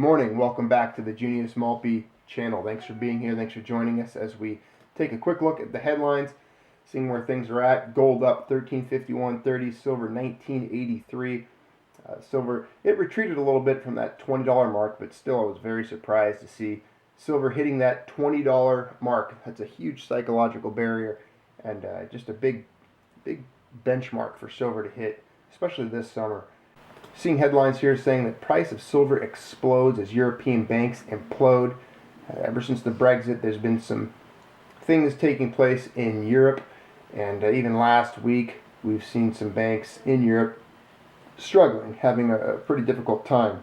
morning. Welcome back to the Junius Malpe channel. Thanks for being here. Thanks for joining us as we take a quick look at the headlines, seeing where things are at. Gold up 1351.30, silver 1983. Silver, it retreated a little bit from that $20 mark, but still I was very surprised to see silver hitting that $20 mark. That's a huge psychological barrier and just a big benchmark for silver to hit, especially this summer. Seeing headlines here saying that price of silver explodes as European banks implode. Ever since the Brexit, there's been some things taking place in Europe, and even last week we've seen some banks in Europe struggling, having a pretty difficult time.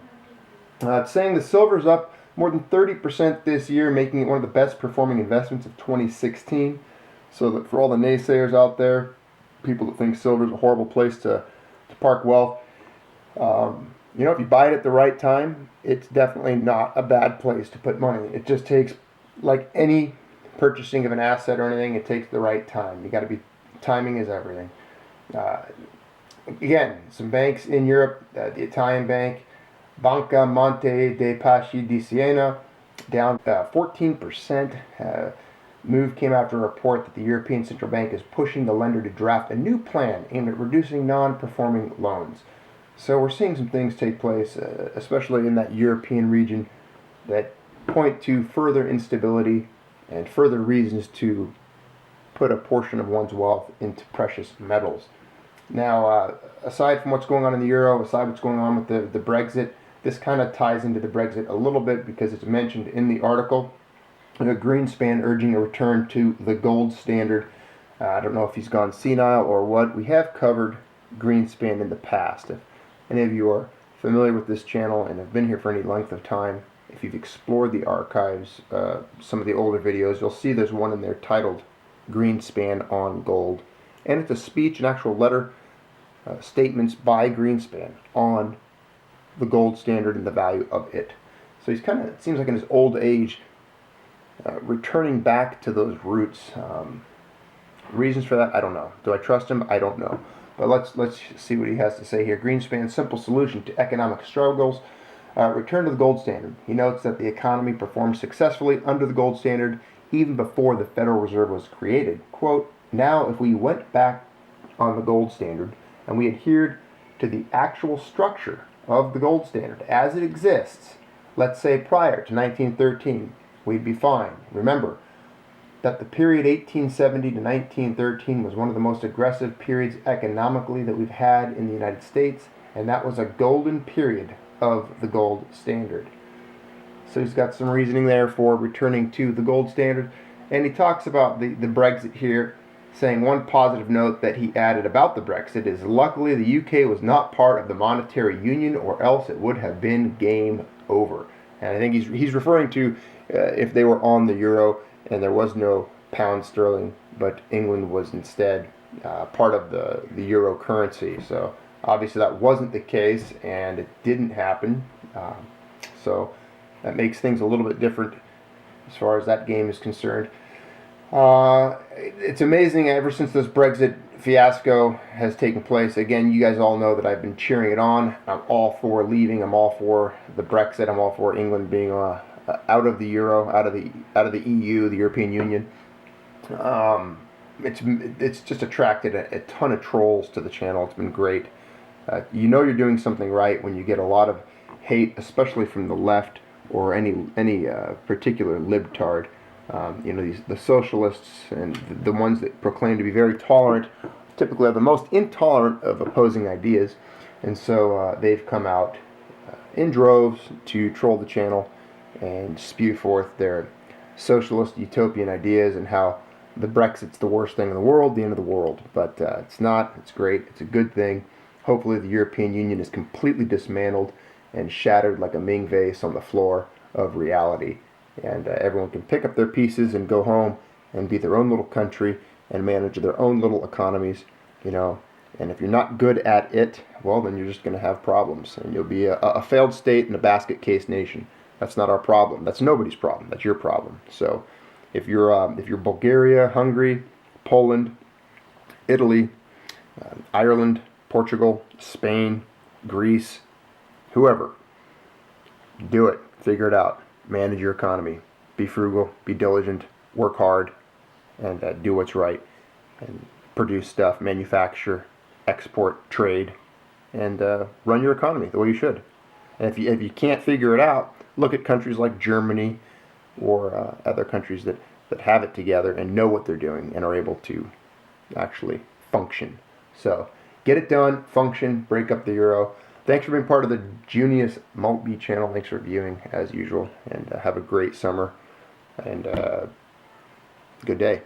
It's saying the silver's up more than 30% this year, making it one of the best performing investments of 2016. So that for all the naysayers out there, people that think silver's a horrible place to park wealth, if you buy it at the right time, it's definitely not a bad place to put money. It just takes, like any purchasing of an asset or anything, it takes the right time. Timing is everything. Again, some banks in Europe, the Italian bank, Banca Monte dei Paschi di Siena, down 14%. Move came after a report that the European Central Bank is pushing the lender to draft a new plan aimed at reducing non-performing loans. So we're seeing some things take place, especially in that European region, that point to further instability and further reasons to put a portion of one's wealth into precious metals. Now, aside from what's going on in the euro, aside what's going on with the Brexit, this kind of ties into the Brexit a little bit because it's mentioned in the article. Greenspan urging a return to the gold standard. I don't know if he's gone senile or what. We have covered Greenspan in the past. If any of you are familiar with this channel and have been here for any length of time, if you've explored the archives, some of the older videos, you'll see there's one in there titled Greenspan on Gold. And it's a speech, an actual letter, statements by Greenspan on the gold standard and the value of it. So he's kind of, it seems like in his old age, returning back to those roots. Reasons for that, I don't know. Do I trust him? I don't know. But let's see what he has to say here. Greenspan's simple solution to economic struggles: return to the gold standard. He notes that the economy performed successfully under the gold standard even before the Federal Reserve was created. Quote, now if we went back on the gold standard and we adhered to the actual structure of the gold standard as it exists, let's say prior to 1913, we'd be fine. Remember that the period 1870 to 1913 was one of the most aggressive periods economically that we've had in the United States, and that was a golden period of the gold standard. So he's got some reasoning there for returning to the gold standard, and he talks about the Brexit here, saying one positive note that he added about the Brexit is luckily the UK was not part of the monetary union, or else it would have been game over. And I think he's referring to if they were on the euro and there was no pound sterling, but England was instead part of the euro currency. So obviously that wasn't the case, and it didn't happen. So that makes things a little bit different as far as that game is concerned. It's amazing, ever since this Brexit fiasco has taken place, again, you guys all know that I've been cheering it on. I'm all for leaving. I'm all for the Brexit. I'm all for England being out of the euro, out of the EU, the European Union. It's just attracted a ton of trolls to the channel. It's been great. You know you're doing something right when you get a lot of hate, especially from the left or any particular libtard. The socialists and the ones that proclaim to be very tolerant typically are the most intolerant of opposing ideas, and so they've come out in droves to troll the channel and spew forth their socialist utopian ideas and how the Brexit's the worst thing in the world, the end of the world. But it's not. It's great. It's a good thing. Hopefully the European Union is completely dismantled and shattered like a Ming vase on the floor of reality, and everyone can pick up their pieces and go home and be their own little country and manage their own little economies, and if you're not good at it, well, then you're just going to have problems, and you'll be a failed state and a basket case nation. That's not our problem. That's nobody's problem. That's your problem. So if you're Bulgaria, Hungary, Poland, Italy, Ireland, Portugal, Spain, Greece, whoever, do it. Figure it out. Manage your economy. Be frugal. Be diligent. Work hard. And do what's right. And produce stuff. Manufacture. Export. Trade. And run your economy the way you should. And if you can't figure it out, look at countries like Germany or other countries that have it together and know what they're doing and are able to actually function. So get it done, function, break up the euro. Thanks for being part of the Junius Maltby channel. Thanks for viewing as usual, and have a great summer and good day.